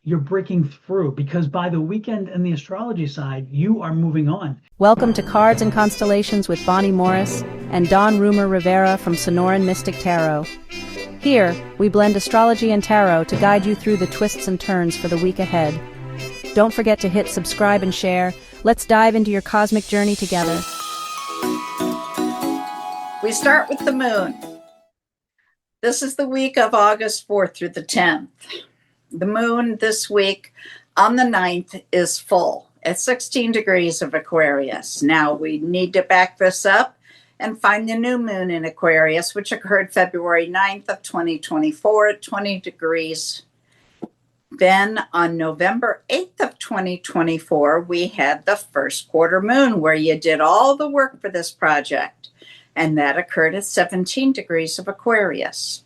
you're breaking through because by the weekend and the astrology side, you are moving on. Welcome to Cards and Constellations with Bonnie Morris and Don Rumor Rivera from Sonoran Mystic Tarot. Here, we blend astrology and tarot to guide you through the twists and turns for the week ahead. Don't forget to hit subscribe and share. Let's dive into your cosmic journey together. We start with the moon. This is the week of August 4th through the 10th. The moon this week on the 9th is full at 16 degrees of Aquarius. Now we need to back this up and find the new moon in Aquarius, which occurred February 9th of 2024 at 20 degrees. Then on November 8th of 2024, we had the first quarter moon where you did all the work for this project. And that occurred at 17 degrees of Aquarius.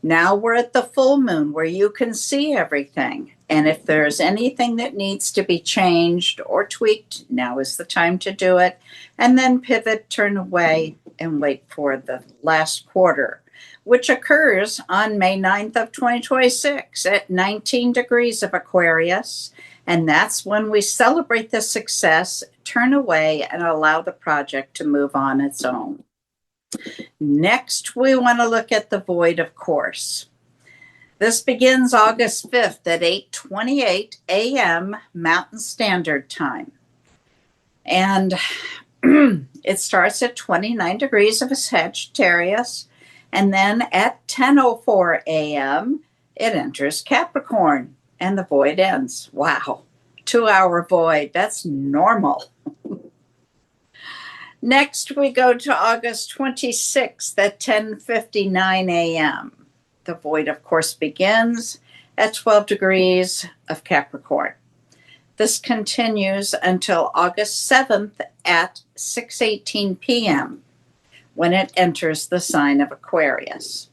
Now we're at the full moon where you can see everything. And if there's anything that needs to be changed or tweaked, now is the time to do it. And then pivot, turn away, and wait for the last quarter, which occurs on May 9th of 2026 at 19 degrees of Aquarius. And that's when we celebrate the success, turn away, and allow the project to move on its own. Next, we want to look at the void, of course. This begins August 5th at 8:28 a.m. Mountain Standard Time. And it starts at 29 degrees of Sagittarius. And then at 10:04 a.m., it enters Capricorn and the void ends. Wow, 2-hour void. That's normal. Next, we go to August 26th at 10:59 a.m. The void, of course, begins at 12 degrees of Capricorn. This continues until August 7th at 6:18 p.m. when it enters the sign of Aquarius.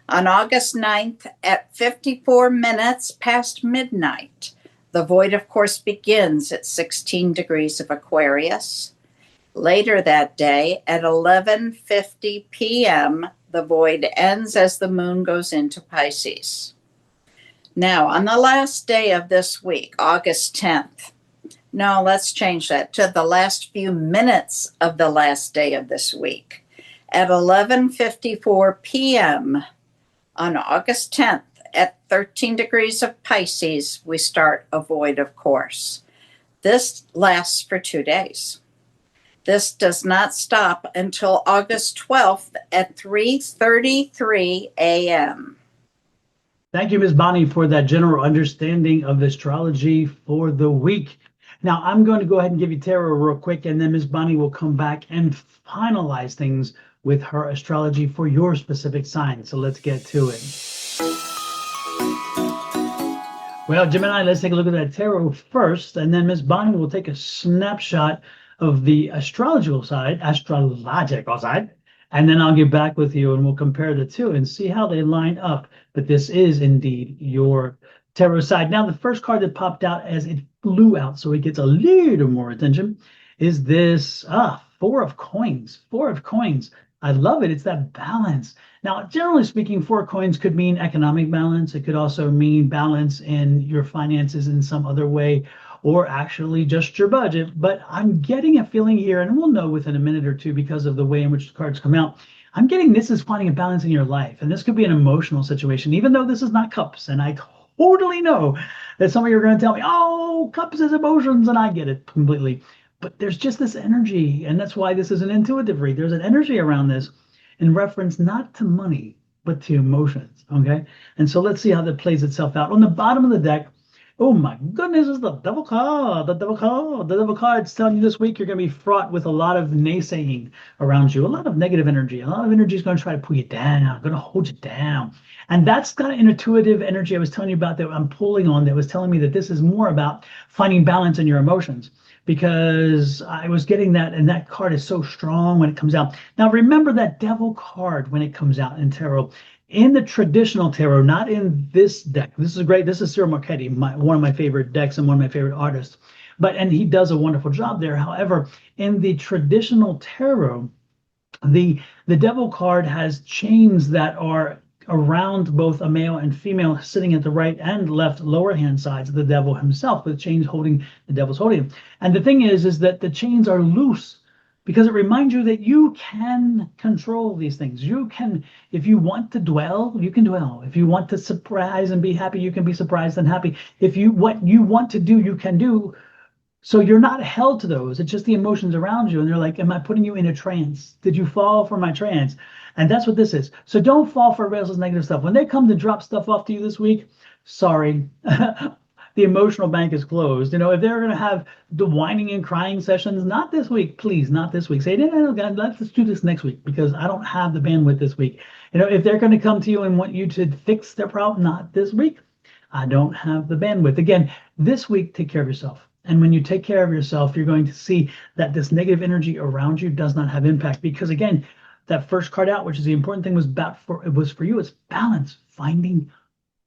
On August 9th at 54 minutes past midnight, the void, of course, begins at 16 degrees of Aquarius. Later that day, at 11:50 p.m., the void ends as the moon goes into Pisces. Now, on the last day of this week, August 10th, no, let's change that to the last few minutes of the last day of this week. At 11:54 p.m. on August 10th, at 13 degrees of Pisces, we start a void, of course. This lasts for 2 days. This does not stop until August 12th at 3:33 a.m. Thank you, Ms. Bonnie, for that general understanding of astrology for the week. Now, I'm going to go ahead and give you tarot real quick, and then Ms. Bonnie will come back and finalize things with her astrology for your specific sign. So let's get to it. Well, Gemini, let's take a look at that tarot first, and then Ms. Bonnie will take a snapshot of the astrological side, and then I'll get back with you and we'll compare the two and see how they line up. But this is indeed your tarot side. Now, the first card that popped out as it flew out, so it gets a little more attention, is this Four of Coins. Four of Coins. I love it. It's that balance. Now, generally speaking, 4 coins could mean economic balance. It could also mean balance in your finances in some other way, or actually just your budget. But I'm getting a feeling here, and we'll know within a minute or two because of the way in which the cards come out. I'm getting this is finding a balance in your life. And this could be an emotional situation, even though this is not cups. And I totally know that some of you are going to tell me, oh, cups is emotions, and I get it completely. But there's just this energy, and that's why this is an intuitive read. There's an energy around this in reference not to money, but to emotions, okay? And so let's see how that plays itself out. On the bottom of the deck, oh my goodness, is the devil card. The devil card. The devil card's telling you this week you're going to be fraught with a lot of naysaying around you, a lot of negative energy. A lot of energy is going to try to pull you down, going to hold you down. And that's got an intuitive energy I was telling you about that I'm pulling on that was telling me that this is more about finding balance in your emotions, because I was getting that, and that card is so strong when it comes out. Now, remember that devil card when it comes out in tarot. In the traditional tarot, not in this deck. This is great. This is Cyril Marchetti, one of my favorite decks and one of my favorite artists. And he does a wonderful job there. However, in the traditional tarot, the devil card has chains that are around both a male and female sitting at the right and left lower hand sides of the devil himself, with chains holding the devil's holding him. And the thing is that the chains are loose because it reminds you that you can control these things. You can, if you want to dwell, you can dwell. If you want to surprise and be happy, you can be surprised and happy. If you what you want to do, you can do. So you're not held to those. It's just the emotions around you. And they're like, am I putting you in a trance? Did you fall for my trance? And that's what this is. So don't fall for Rails' negative stuff. When they come to drop stuff off to you this week, sorry. The emotional bank is closed. If they're going to have the whining and crying sessions, not this week, please, not this week. Say, no, God, let's do this next week because I don't have the bandwidth this week. If they're going to come to you and want you to fix their problem, not this week. I don't have the bandwidth. Again, this week, take care of yourself. And when you take care of yourself, you're going to see that this negative energy around you does not have impact. Because again, that first card out, which is the important thing, was for you. It's balance, finding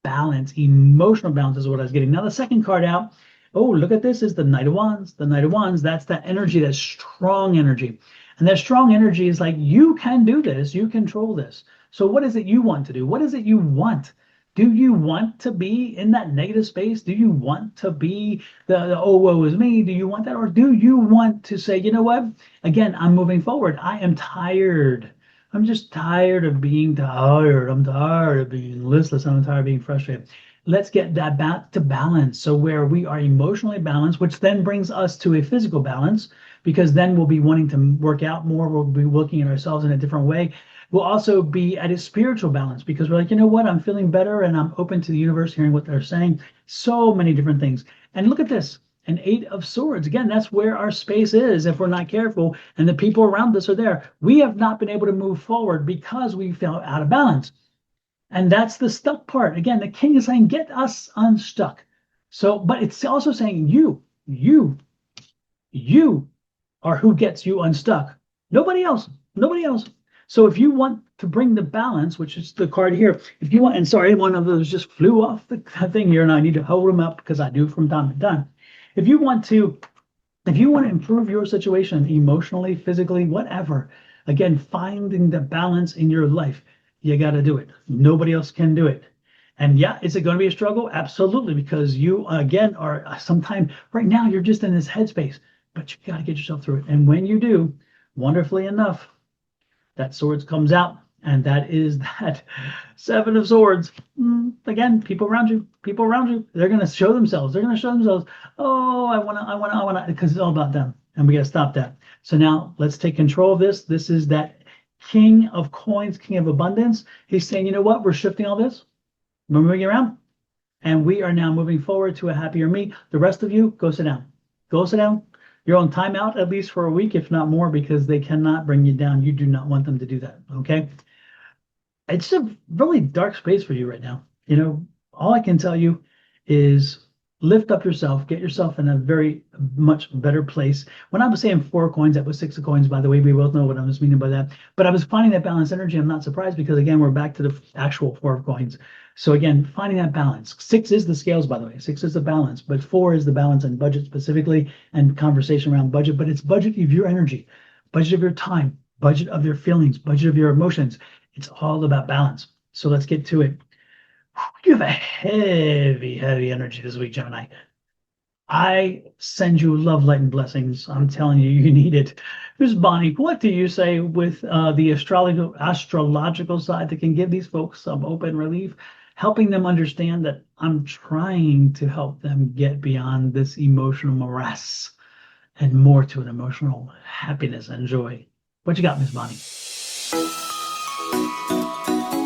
balance, emotional balance is what I was getting. Now the second card out, oh, look at this, is the Knight of Wands. The Knight of Wands, that's that energy, that strong energy. And that strong energy is like, you can do this, you control this. So what is it you want to do? What is it you want? Do you want to be in that negative space? Do you want to be the oh, woe is me? Do you want that? Or do you want to say, you know what? Again, I'm moving forward. I am tired. I'm just tired of being tired. I'm tired of being listless. I'm tired of being frustrated. Let's get that back to balance. So where we are emotionally balanced, which then brings us to a physical balance, because then we'll be wanting to work out more. We'll be looking at ourselves in a different way. We'll also be at a spiritual balance because we're like, you know what? I'm feeling better and I'm open to the universe, hearing what they're saying. So many different things. And look at this. An 8 of Swords. Again, that's where our space is if we're not careful and the people around us are there. We have not been able to move forward because we fell out of balance. And that's the stuck part. Again, the king is saying, get us unstuck. So, but it's also saying you are who gets you unstuck. Nobody else. Nobody else. So if you want to bring the balance, which is the card here, if you want, and sorry, one of those just flew off the thing here, and I need to hold them up because I do from time to time. If you want to improve your situation emotionally, physically, whatever, again, finding the balance in your life, you got to do it. Nobody else can do it. And yeah, is it going to be a struggle? Absolutely, because you, again, are sometime right now, you're just in this headspace, but you got to get yourself through it. And when you do, wonderfully enough, that Swords comes out, and that is that 7 of Swords. Again, people around you, they're going to show themselves. Oh, I want to, because it's all about them. And we got to stop that. So now let's take control of this. This is that King of Coins, King of Abundance. He's saying, you know what? We're shifting all this. We're moving around. And we are now moving forward to a happier me. The rest of you, go sit down. Go sit down. You're on timeout at least for a week, if not more, because they cannot bring you down. You do not want them to do that, okay? It's a really dark space for you right now. All I can tell you is lift up yourself, get yourself in a very much better place. When I was saying 4 coins, that was 6 of coins, by the way. We both know what I was meaning by that. But I was finding that balanced energy. I'm not surprised because, again, we're back to the actual 4 of coins. So again, finding that balance. 6 is the scales, by the way. 6 is the balance, but 4 is the balance and budget specifically, and conversation around budget. But it's budget of your energy, budget of your time, budget of your feelings, budget of your emotions. It's all about balance. So let's get to it. You have a heavy, heavy energy this week, Gemini. I send you love, light, and blessings. I'm telling you, you need it. Ms. Bonnie, what do you say with the astrological side that can give these folks some open relief, helping them understand that I'm trying to help them get beyond this emotional morass and more to an emotional happiness and joy? What you got, Ms. Bonnie?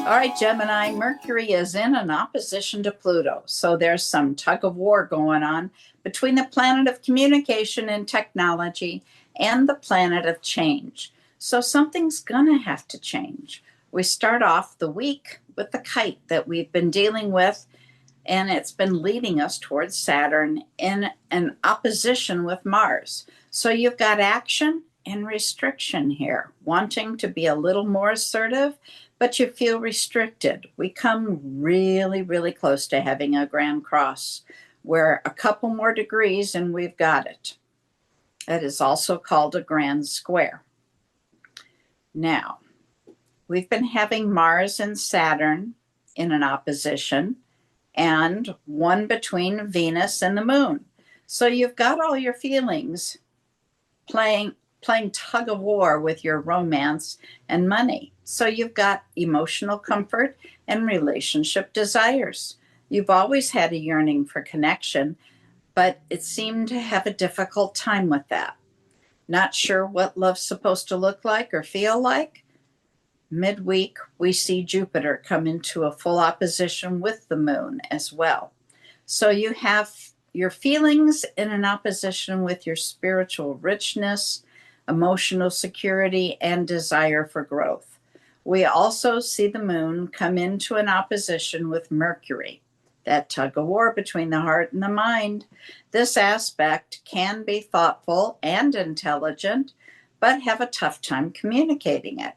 All right, Gemini, Mercury is in an opposition to Pluto. So there's some tug of war going on between the planet of communication and technology and the planet of change. So something's going to have to change. We start off the week with the kite that we've been dealing with, and it's been leading us towards Saturn in an opposition with Mars. So you've got action and restriction here, wanting to be a little more assertive, but you feel restricted. We come really, really close to having a grand cross. We're a couple more degrees and we've got it. It is also called a grand square. Now, we've been having Mars and Saturn in an opposition and one between Venus and the moon. So you've got all your feelings playing tug of war with your romance and money. So you've got emotional comfort and relationship desires. You've always had a yearning for connection, but it seemed to have a difficult time with that. Not sure what love's supposed to look like or feel like? Midweek, we see Jupiter come into a full opposition with the moon as well. So you have your feelings in an opposition with your spiritual richness, emotional security, and desire for growth. We also see the moon come into an opposition with Mercury, that tug of war between the heart and the mind. This aspect can be thoughtful and intelligent, but have a tough time communicating it.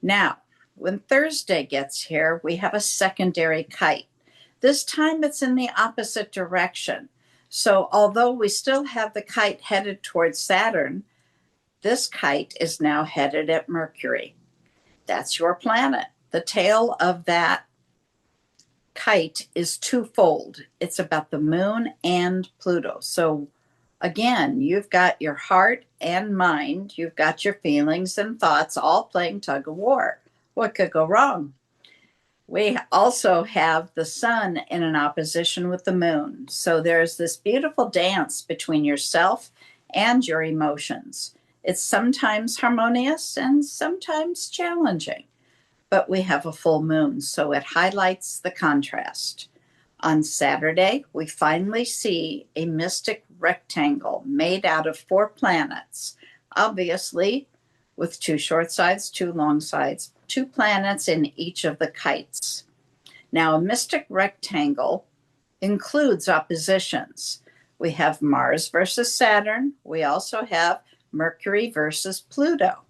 Now, when Thursday gets here, we have a secondary kite. This time it's in the opposite direction. So although we still have the kite headed towards Saturn, this kite is now headed at Mercury. That's your planet. The tail of that kite is twofold. It's about the moon and Pluto. So again, you've got your heart and mind, you've got your feelings and thoughts all playing tug of war. What could go wrong? We also have the sun in an opposition with the moon. So there's this beautiful dance between yourself and your emotions. It's sometimes harmonious and sometimes challenging, but we have a full moon, so it highlights the contrast. On Saturday, we finally see a mystic rectangle made out of 4 planets, obviously with 2 short sides, 2 long sides, 2 planets in each of the kites. Now, a mystic rectangle includes oppositions. We have Mars versus Saturn. We also have Mercury versus Pluto.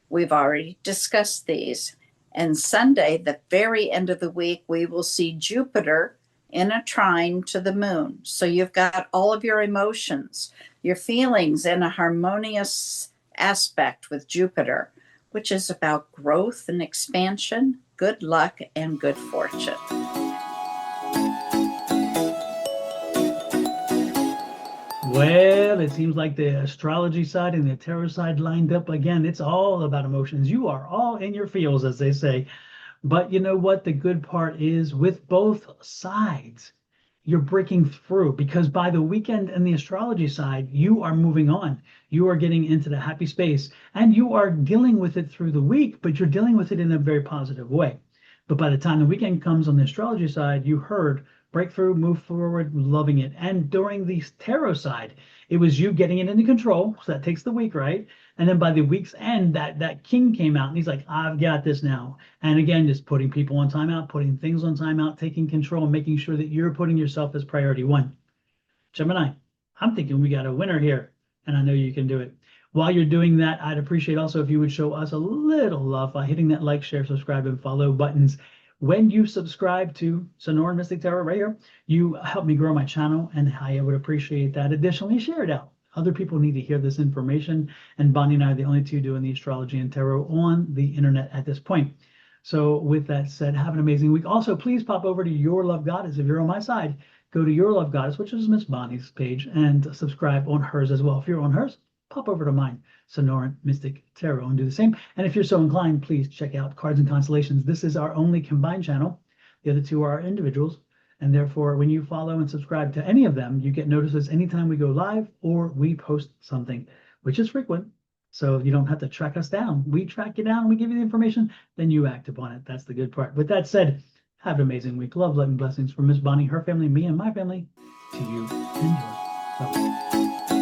We've already discussed these. And Sunday, the very end of the week, we will see Jupiter in a trine to the moon. So you've got all of your emotions, your feelings in a harmonious aspect with Jupiter, which is about growth and expansion, good luck, and good fortune. Well, it seems like the astrology side and the tarot side lined up again. It's all about emotions. You are all in your feels, as they say. But you know what? The good part is with both sides, you're breaking through because by the weekend and the astrology side, you are moving on. You are getting into the happy space and you are dealing with it through the week, but you're dealing with it in a very positive way. But by the time the weekend comes on the astrology side, you heard breakthrough, move forward, loving it. And during the tarot side, it was you getting it into control. So that takes the week, right? And then by the week's end, that king came out and he's like, I've got this now. And again, just putting people on timeout, putting things on timeout, taking control, and making sure that you're putting yourself as priority 1. Gemini, I'm thinking we got a winner here, and I know you can do it. While you're doing that, I'd appreciate also if you would show us a little love by hitting that like, share, subscribe, and follow buttons. When you subscribe to Sonoran Mystic Tarot right here, you help me grow my channel, and I would appreciate that. Additionally, share it out. Other people need to hear this information, and Bonnie and I are the only 2 doing the astrology and tarot on the internet at this point. So with that said, have an amazing week. Also, please pop over to Your Love Goddess. If you're on my side, go to Your Love Goddess, which is Miss Bonnie's page, and subscribe on hers as well. If you're on hers, pop over to mine, Sonoran Mystic Tarot, and do the same. And if you're so inclined, please check out Cards and Constellations. This is our only combined channel. The other 2 are individuals. And therefore, when you follow and subscribe to any of them, you get notices anytime we go live or we post something, which is frequent. So you don't have to track us down. We track you down, we give you the information, then you act upon it. That's the good part. With that said, have an amazing week. Love, light, and blessings from Miss Bonnie, her family, me, and my family, to you and yours. Bye-bye.